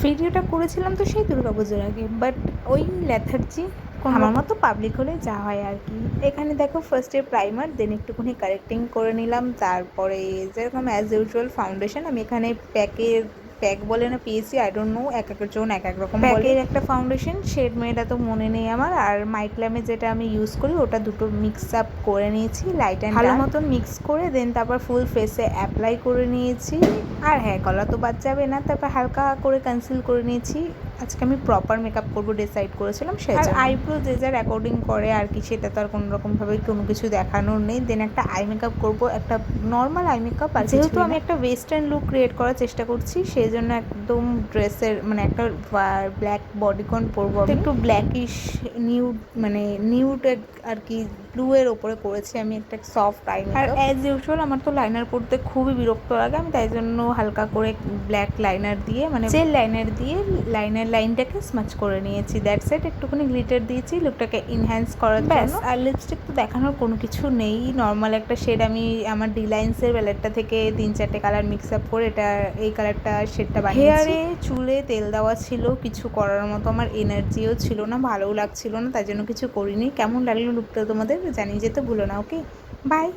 ভিডিওটা করেছিলাম তো সেই দুর্গাপুজোর আগে, বাট ওই লেথার্জি আমার মতো পাবলিক হলে যা হয় আর কি। এখানে দেখো ফার্স্টে প্রাইমার, দেন একটুখানি কারেক্টিং করে নিলাম, তারপরে যেরকম অ্যাজ ইউজুয়াল ফাউন্ডেশন। আমি এখানে প্যাক বলে না পিএসসি, আই ডোন্ট নো, এক একজন এক এক রকম বলে। প্যাকের একটা ফাউন্ডেশন, শেড মেয়েটা তো মনে নেই আমার। আর মাইক্ল্যামে যেটা আমি ইউজ করি ওটা দুটো মিক্স আপ করে নিয়েছি, লাইট অ্যান্ড ভালো মতন মিক্স করে, দেন তারপর ফুল ফেসে অ্যাপ্লাই করে নিয়েছি। আর হ্যাঁ, গলা তো বাদ যাবে না, তারপর হালকা করে কনসিল করে নিয়েছি। আজকে আমি প্রপার মেকআপ করবো ডিসাইড করেছিলাম সেটা। আর আইব্রো যে যার অ্যাকর্ডিং করে আর কি, সেটা তো আর কোনো রকমভাবে কোনো কিছু দেখানোর নেই। দেন একটা আই মেকআপ করবো, একটা নর্মাল আই মেকআপ। আর যেহেতু আমি একটা ওয়েস্টার্ন লুক ক্রিয়েট করার চেষ্টা করছি, সেই জন্য একদম ড্রেসের মানে একটা ব্ল্যাক বডিকন পরবো, একটু ব্ল্যাকিশ নিউড, মানে নিউড আর কি ব্লু এর ওপরে করেছি আমি একটা সফট আই মেকআপ। আর অ্যাজ ইউজুয়াল আমার তো লাইনার পরতে খুবই বিরক্ত লাগে, আমি তাই জন্য হালকা করে ব্ল্যাক লাইনার দিয়ে, মানে জেল লাইনার দিয়ে লাইনার লাইনটাকে স্মাচ করে নিয়েছি। That's it. একটুখানি গ্লিটার দিয়েছি লুকটাকে ইনহ্যান্স করার জন্য। আর লিপস্টিক তো দেখানোর কোনো কিছু নেই, নর্মাল একটা শেড আমি আমার ডিলাইন্সের প্যালেটটা থেকে 3-4টে কালার মিক্স আপ করে এটা এই কালারটা শেডটা বানিয়েছি। হেয়ারে চুলে তেল দেওয়া ছিল, কিছু করার মতো আমার এনার্জিও ছিল না, ভালোও লাগছিল না, তাই জন্য কিছু করিনি। কেমন লাগলো লুকটা তোমাদের জানিয়ে যেতে ভুলো না। ওকে, বাই।